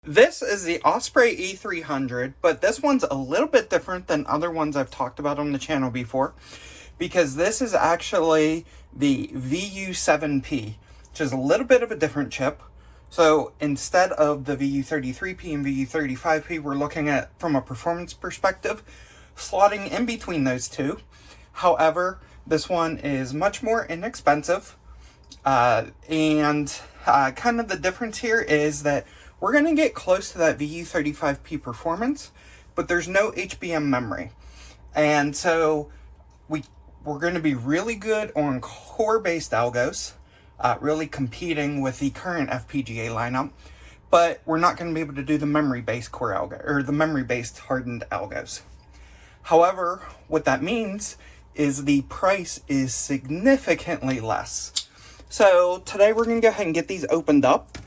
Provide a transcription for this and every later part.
This is the Osprey E300, but this one's a little bit different than other ones I've talked about on the channel before, because this is actually the VU7P, which is a little bit of a different chip. So instead of the VU33P and VU35P, we're looking at, from a performance perspective, slotting in between those two. However, this one is much more inexpensive, and kind of the difference here is that we're going to get close to that VU35P performance, but there's no HBM memory. And so we're going to be really good on core-based algos, really competing with the current FPGA lineup, but we're not going to be able to do the memory-based core algo, or the memory-based hardened algos. However, what that means is the price is significantly less. So today we're going to go ahead and get these opened up.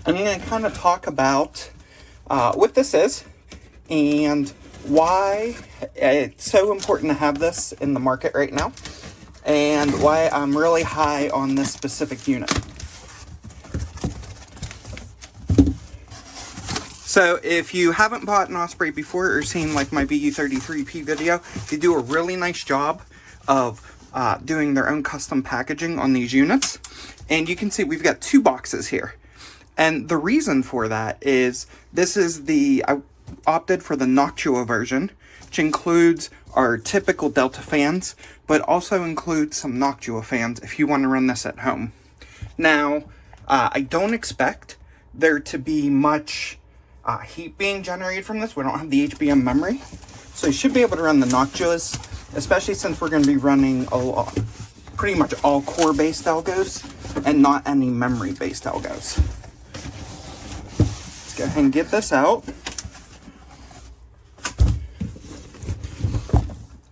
I'm going to kind of talk about what this is and why it's so important to have this in the market right now, and why I'm really high on this specific unit. So if you haven't bought an Osprey before or seen like my VU33P video, they do a really nice job of doing their own custom packaging on these units. And you can see we've got two boxes here. And the reason for that is I opted for the Noctua version, which includes our typical Delta fans, but also includes some Noctua fans if you want to run this at home. Now, I don't expect there to be much heat being generated from this. We don't have the HBM memory, so you should be able to run the Noctuas, especially since we're going to be running pretty much all core-based algos and not any memory-based algos. Go ahead and get this out.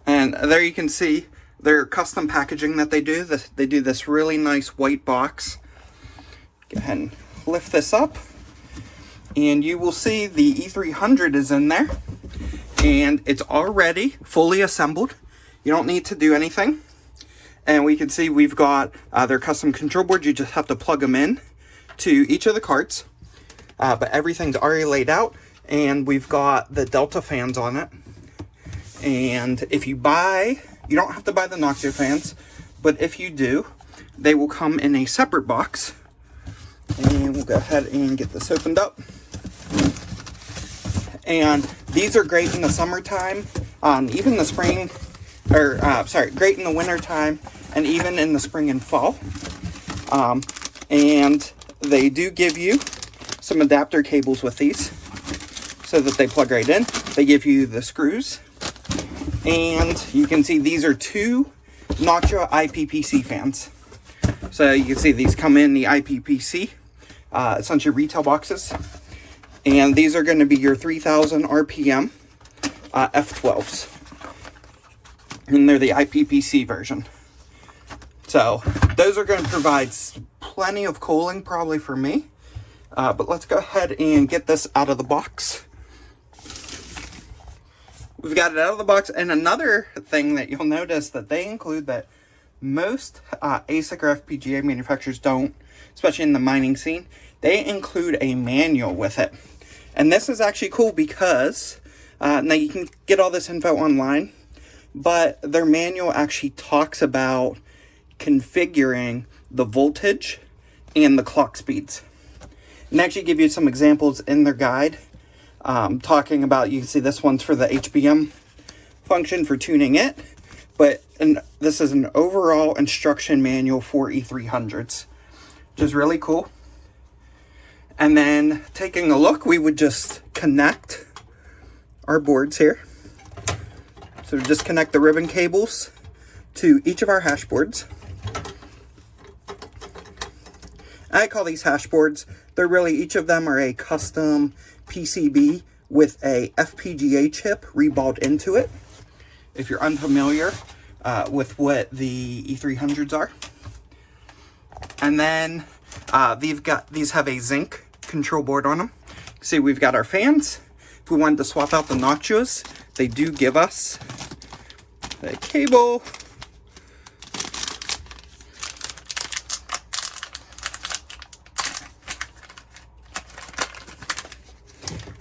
And there you can see their custom packaging that they do. They do this really nice white box. Go ahead and lift this up, and you will see the E300 is in there, and it's already fully assembled. You don't need to do anything. And we can see we've got their custom control board. You just have to plug them in to each of the cards. But everything's already laid out, and we've got the Delta fans on it. And if you don't have to buy the Noctua fans, but if you do, they will come in a separate box. And we'll go ahead and get this opened up. And these are great in the summertime, even the spring, great in the winter time, and even in the spring and fall. And they do give you some adapter cables with these so that they plug right in. They give you the screws, and you can see these are two Noctua IPPC fans. So you can see these come in the IPPC, essentially retail boxes, and these are going to be your 3000 RPM F12s, and they're the IPPC version. So those are going to provide plenty of cooling probably for me. But let's go ahead and get this out of the box. We've got it out of the box, and another thing that you'll notice that they include that most ASIC or FPGA manufacturers don't, especially in the mining scene, they include a manual with it. And this is actually cool because, now you can get all this info online, but their manual actually talks about configuring the voltage and the clock speeds. And actually give you some examples in their guide, talking about, you can see this one's for the HBM function for tuning it, but this is an overall instruction manual for E300s, which is really cool. And then taking a look, we would just connect our boards here. So just connect the ribbon cables to each of our hash boards. I call these hash boards. They're really, each of them are a custom PCB with a FPGA chip reballed into it, if you're unfamiliar with what the E300s are. And then these have a zinc control board on them. See, we've got our fans. If we wanted to swap out the Noctuas, they do give us a cable.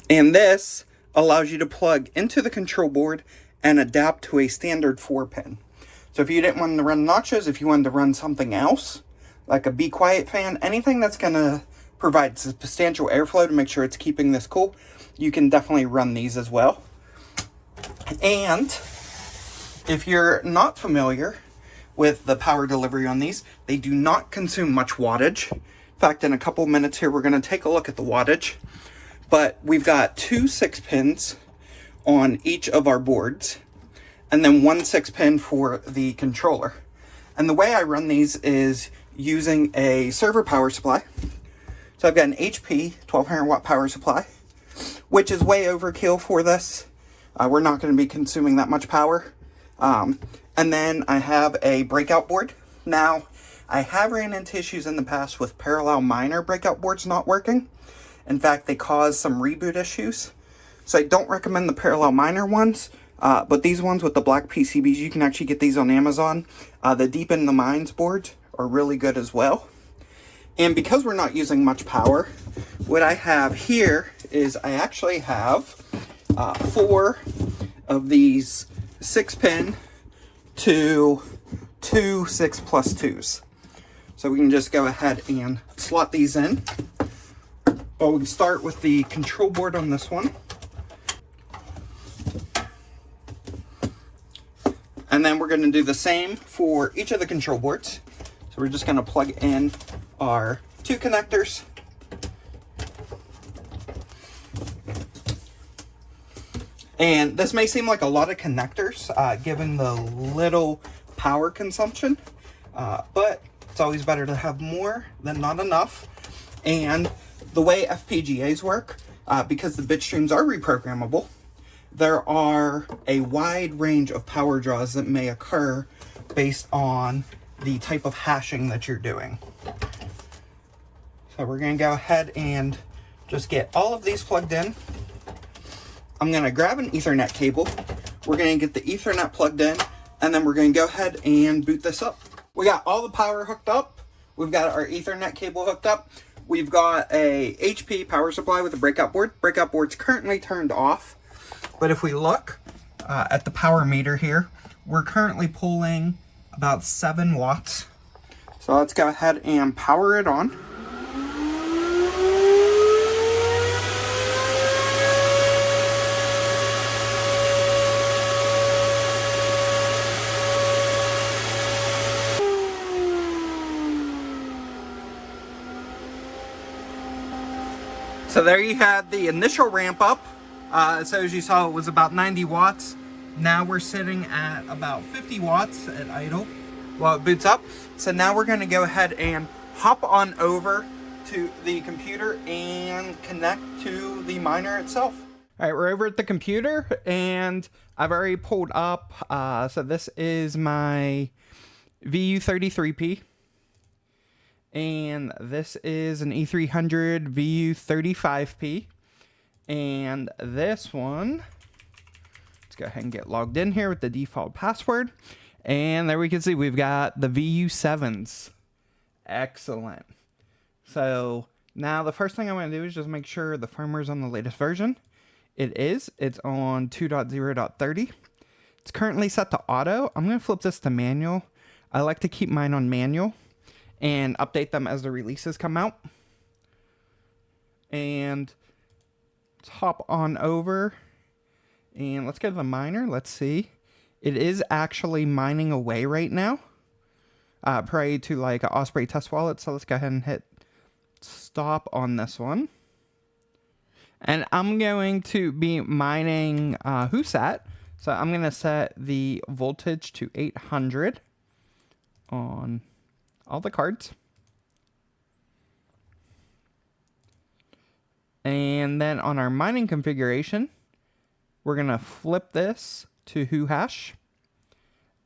And this allows you to plug into the control board and adapt to a standard 4-pin. So if you didn't want to run notches, if you wanted to run something else, like a Be Quiet fan, anything that's going to provide substantial airflow to make sure it's keeping this cool, you can definitely run these as well. And if you're not familiar with the power delivery on these, they do not consume much wattage. In fact, in a couple minutes here, we're going to take a look at the wattage. But we've got 2 6-pins on each of our boards, and then 1 6-pin for the controller. And the way I run these is using a server power supply. So I've got an HP 1200 watt power supply, which is way overkill for this. We're not going to be consuming that much power. And then I have a breakout board. Now, I have ran into issues in the past with parallel miner breakout boards not working. In fact, they cause some reboot issues. So I don't recommend the parallel miner ones, but these ones with the black PCBs, you can actually get these on Amazon. The Deep in the Mines boards are really good as well. And because we're not using much power, what I have here is I actually have 4 of these 6-pin to 2 6+2s. So we can just go ahead and slot these in. Well, we can start with the control board on this one. And then we're going to do the same for each of the control boards. So we're just going to plug in our 2 connectors. And this may seem like a lot of connectors, given the little power consumption, but it's always better to have more than not enough. And the way FPGAs work, because the bit streams are reprogrammable, there are a wide range of power draws that may occur based on the type of hashing that you're doing. So we're going to go ahead and just get all of these plugged in. I'm going to grab an Ethernet cable. We're going to get the Ethernet plugged in, and then we're going to go ahead and boot this up. We got all the power hooked up. We've got our Ethernet cable hooked up. We've got a HP power supply with a breakout board. Breakout board's currently turned off. But if we look at the power meter here, we're currently pulling about 7 watts. So let's go ahead and power it on. So there you had the initial ramp up. So as you saw, it was about 90 watts. Now we're sitting at about 50 watts at idle while it boots up. So now we're going to go ahead and hop on over to the computer and connect to the miner itself. All right, we're over at the computer and I've already pulled up. So this is my VU33P. And this is an E300-VU7P. And this one, let's go ahead and get logged in here with the default password. And there we can see we've got the VU7s. Excellent. So now the first thing I'm going to do is just make sure the firmware is on the latest version. It is. It's on 2.0.30. It's currently set to auto. I'm going to flip this to manual. I like to keep mine on manual and update them as the releases come out. And let's hop on over and let's go to the miner. Let's see. It is actually mining away right now. Prior to like an Osprey test wallet. So let's go ahead and hit stop on this one. And I'm going to be mining WhoSat. So I'm going to set the voltage to 800 on all the cards. And then on our mining configuration, we're going to flip this to WhoHash.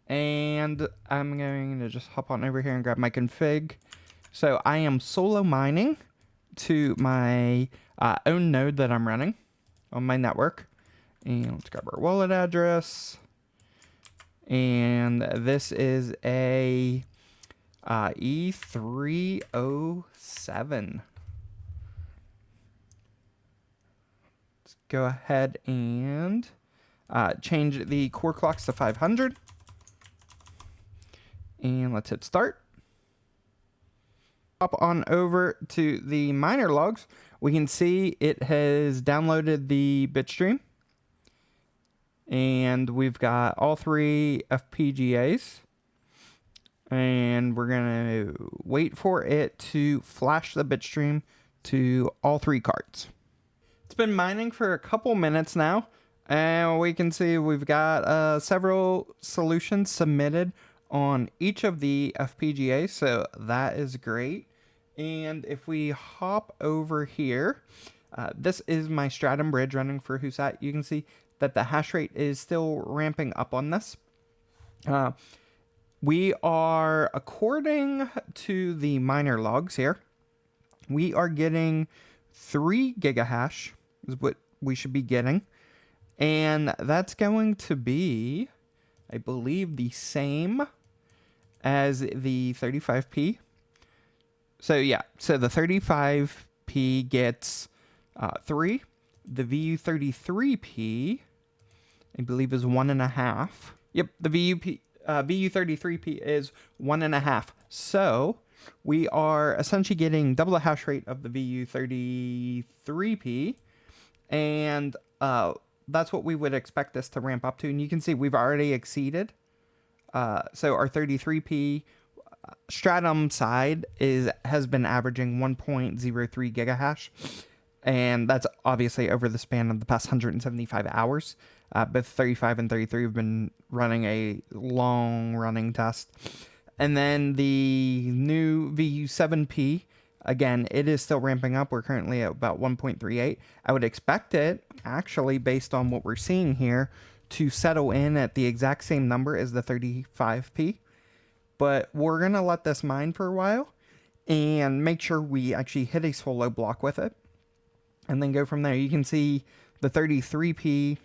And I'm going to just hop on over here and grab my config. So I am solo mining to my own node that I'm running on my network. And let's grab our wallet address. And this is a E307. Let's go ahead and change the core clocks to 500. And let's hit start. Hop on over to the miner logs. We can see it has downloaded the bitstream. And we've got all 3 FPGAs. And we're going to wait for it to flash the bitstream to all 3 cards. It's been mining for a couple minutes now. And we can see we've got several solutions submitted on each of the FPGAs, so that is great. And if we hop over here, this is my Stratum bridge running for Husat. You can see that the hash rate is still ramping up on this. We are, according to the miner logs here, we are getting 3 gigahash is what we should be getting. And that's going to be, I believe, the same as the 35P. So yeah, so the 35P gets 3. The VU33P, I believe, is 1.5. Yep, the VU33P is 1.5. So we are essentially getting double the hash rate of the VU33P, and that's what we would expect this to ramp up to. And you can see we've already exceeded. So our 33P Stratum side has been averaging 1.03 gigahash. And that's obviously over the span of the past 175 hours. Both 35 and 33 have been running a long running test. And then the new VU7P, again, it is still ramping up. We're currently at about 1.38. I would expect it, actually, based on what we're seeing here, to settle in at the exact same number as the 35P. But we're going to let this mine for a while and make sure we actually hit a solo block with it. And then go from there. You can see the 33P,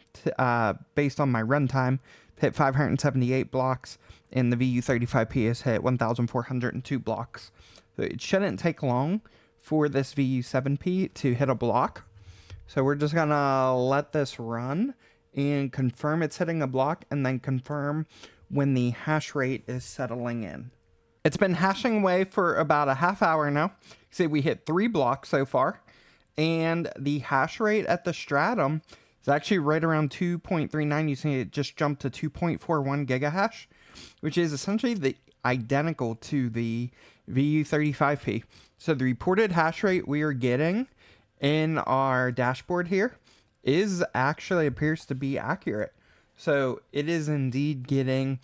based on my runtime, hit 578 blocks. And the VU35P has hit 1,402 blocks. So it shouldn't take long for this VU7P to hit a block. So we're just going to let this run and confirm it's hitting a block, and then confirm when the hash rate is settling in. It's been hashing away for about a half hour now. See, we hit 3 blocks so far, and the hash rate at the Stratum is actually right around 2.39. You see it just jumped to 2.41 gigahash, which is essentially identical to the VU35P. So the reported hash rate we are getting in our dashboard here appears to be accurate. So it is indeed getting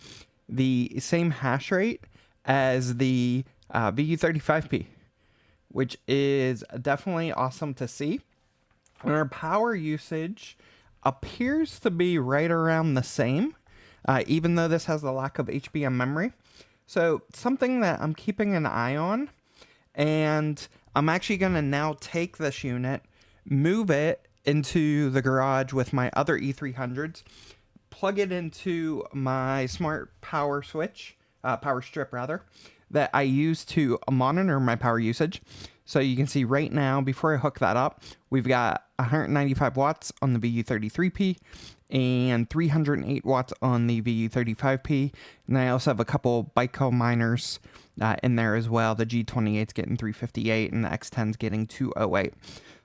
the same hash rate as the VU35P, which is definitely awesome to see. And our power usage appears to be right around the same, even though this has the lack of HBM memory. So something that I'm keeping an eye on, and I'm actually going to now take this unit, move it into the garage with my other E300s, plug it into my smart power switch, power strip rather, that I use to monitor my power usage. So you can see right now, before I hook that up, we've got 195 watts on the VU33P and 308 watts on the VU35P. And I also have a couple Bytecode miners in there as well. The G28's getting 358 and the X10's getting 208.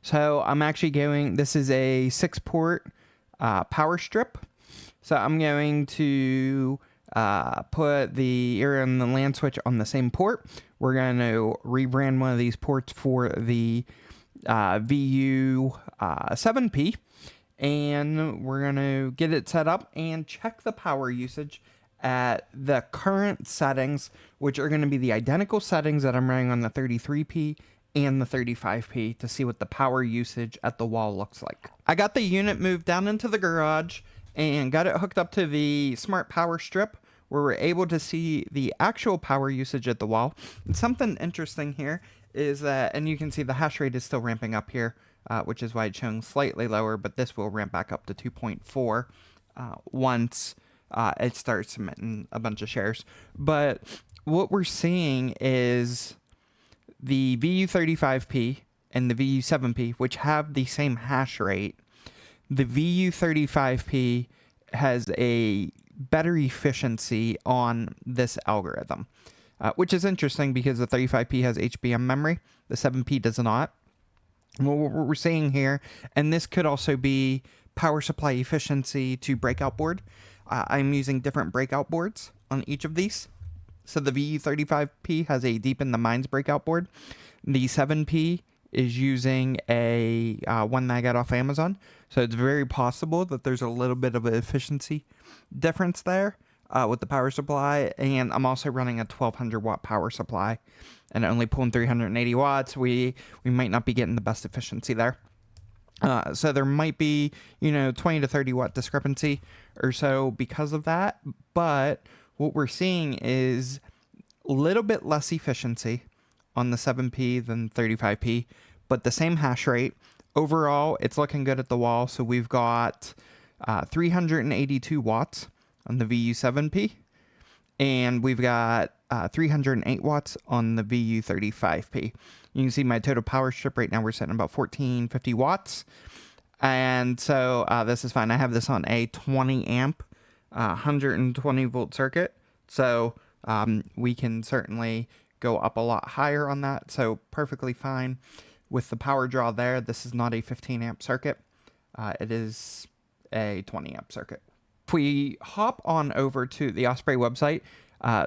So I'm actually this is a 6-port power strip. So I'm going to put the area and the LAN switch on the same port. We're going to rebrand one of these ports for the VU7P. And we're going to get it set up and check the power usage at the current settings, which are going to be the identical settings that I'm running on the 33P and the 35P, to see what the power usage at the wall looks like. I got the unit moved down into the garage and got it hooked up to the smart power strip, where we're able to see the actual power usage at the wall. And something interesting here is that, and you can see the hash rate is still ramping up here, which is why it's showing slightly lower, but this will ramp back up to 2.4 once it starts submitting a bunch of shares. But what we're seeing is the VU35P and the VU7P, which have the same hash rate, the VU35P has a better efficiency on this algorithm, which is interesting because the 35P has HBM memory, the 7P does not. Well, what we're seeing here, and this could also be power supply efficiency to breakout board. I'm using different breakout boards on each of these. So the VU35P has a Deepen the Mines breakout board. The 7P is using a one that I got off Amazon. So it's very possible that there's a little bit of an efficiency difference there with the power supply. And I'm also running a 1200 watt power supply and only pulling 380 watts. We might not be getting the best efficiency there. So there might be, 20 to 30 watt discrepancy or so because of that. But what we're seeing is a little bit less efficiency on the 7P than 35P, but the same hash rate. Overall, it's looking good at the wall. So we've got 382 watts on the VU7P, and we've got 308 watts on the VU35P. You can see my total power strip right now, we're setting about 1450 watts. And so this is fine. I have this on a 20 amp, 120 volt circuit. So we can certainly go up a lot higher on that. So perfectly fine with the power draw there. This is not a 15 amp circuit. It is a 20 amp circuit. If we hop on over to the Osprey website,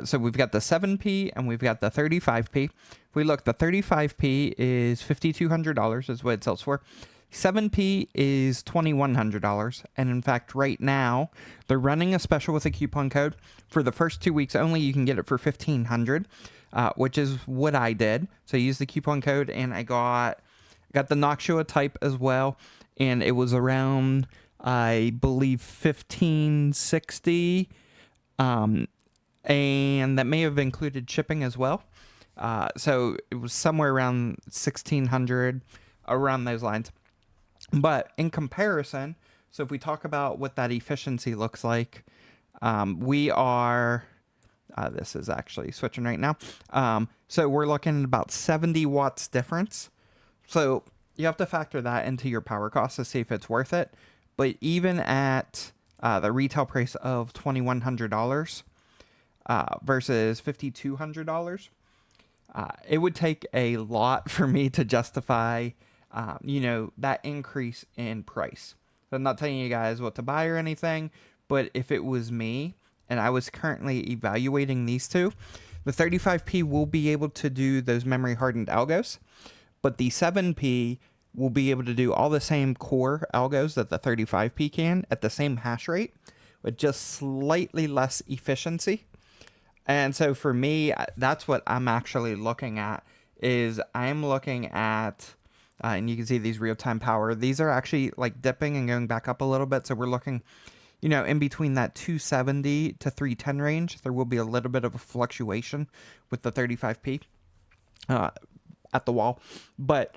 so we've got the 7P and we've got the 35P. If we look, the 35P is $5,200 is what it sells for. 7P is $2,100. And in fact, right now, they're running a special with a coupon code. For the first 2 weeks only, you can get it for $1,500, which is what I did. So I used the coupon code and I got the Noctua type as well. And it was around, I believe, $1,560. And that may have included shipping as well. So it was somewhere around $1,600, around those lines. But in comparison, so if we talk about what that efficiency looks like, we are, this is actually switching right now. So we're looking at about 70 watts difference. So you have to factor that into your power cost to see if it's worth it. But even at the retail price of $2,100 versus $5,200, it would take a lot for me to justify that increase in price. So I'm not telling you guys what to buy or anything, but if it was me and I was currently evaluating these two, the 35P will be able to do those memory hardened algos, but the 7P will be able to do all the same core algos that the 35P can at the same hash rate with just slightly less efficiency. And so for me, that's what I'm actually looking at, is I'm looking at and you can see these real-time power. These are actually like dipping and going back up a little bit. So we're looking, in between that 270 to 310 range. There will be a little bit of a fluctuation with the 35P at the wall. But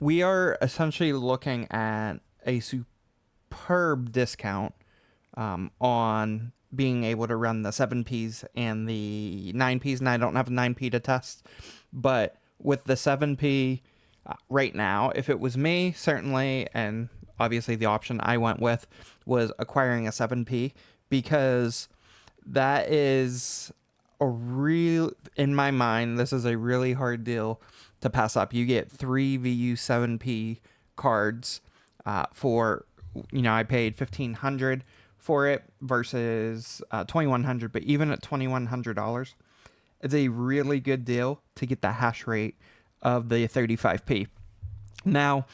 we are essentially looking at a superb discount on being able to run the 7Ps and the 9Ps. And I don't have a 9P to test. But with the 7P... right now, if it was me, certainly, and obviously the option I went with was acquiring a 7P, because that is in my mind, this is a really hard deal to pass up. You get 3 VU7P cards for, I paid $1,500 for it versus $2,100, but even at $2,100, it's a really good deal to get the hash rate of the 35P. Now,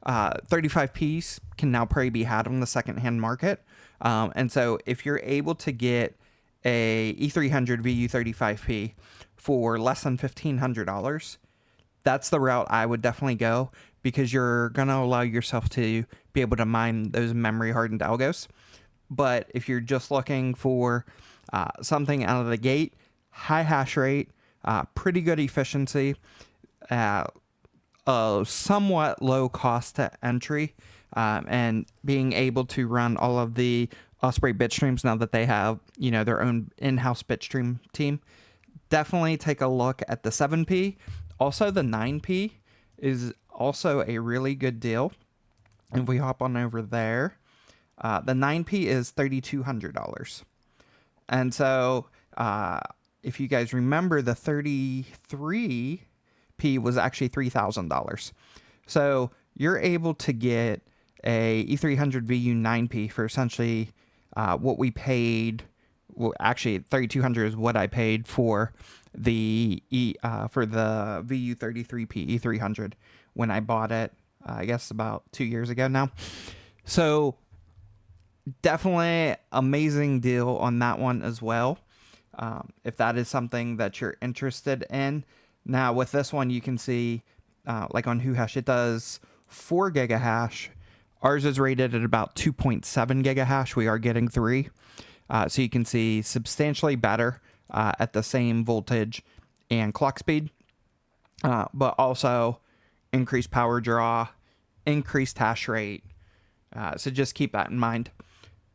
35Ps can now probably be had on the secondhand market. And so if you're able to get a E300-VU35P for less than $1,500, that's the route I would definitely go, because you're going to allow yourself to be able to mine those memory hardened algos. But if you're just looking for something out of the gate, high hash rate, pretty good efficiency, somewhat low cost to entry, and being able to run all of the Osprey bit streams now that they have, their own in-house bit stream team, definitely take a look at the 7P. Also, the 9P is also a really good deal. If we hop on over there, The 9P is $3,200. And so if you guys remember, the 33P was actually $3,000. So you're able to get a E300-VU9P for essentially what we paid. Well, actually, $3,200 is what I paid for the VU33P E300 when I bought it. I guess about 2 years ago now. So definitely amazing deal on that one as well. If that is something that you're interested in. Now with this one, you can see like on WhoHash, it does 4 gigahash. Ours is rated at about 2.7 gigahash. We are getting 3. So you can see substantially better at the same voltage and clock speed, but also increased power draw, increased hash rate. So just keep that in mind.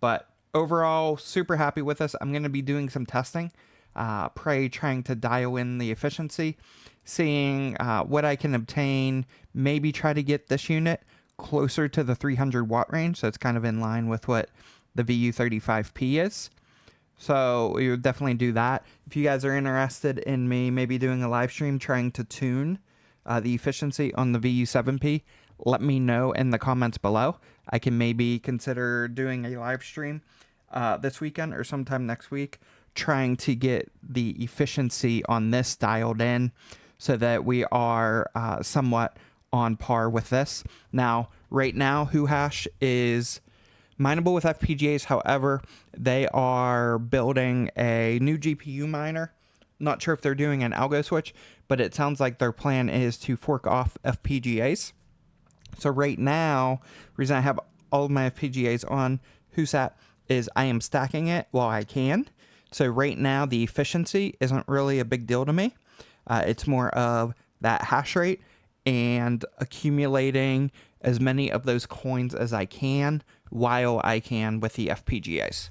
But overall, super happy with this. I'm going to be doing some testing, trying to dial in the efficiency, seeing what I can obtain, maybe try to get this unit closer to the 300 watt range. So it's kind of in line with what the VU35P is. So we would definitely do that. If you guys are interested in me maybe doing a live stream trying to tune the efficiency on the VU7P, let me know in the comments below. I can maybe consider doing a live stream this weekend or sometime next week, trying to get the efficiency on this dialed in so that we are somewhat on par with this. Now, right now, WhoHash is mineable with FPGAs. However, they are building a new GPU miner. Not sure if they're doing an algo switch, but it sounds like their plan is to fork off FPGAs. So right now, the reason I have all of my FPGAs on WhoSat is I am stacking it while I can. So right now, the efficiency isn't really a big deal to me. It's more of that hash rate and accumulating as many of those coins as I can while I can with the FPGAs.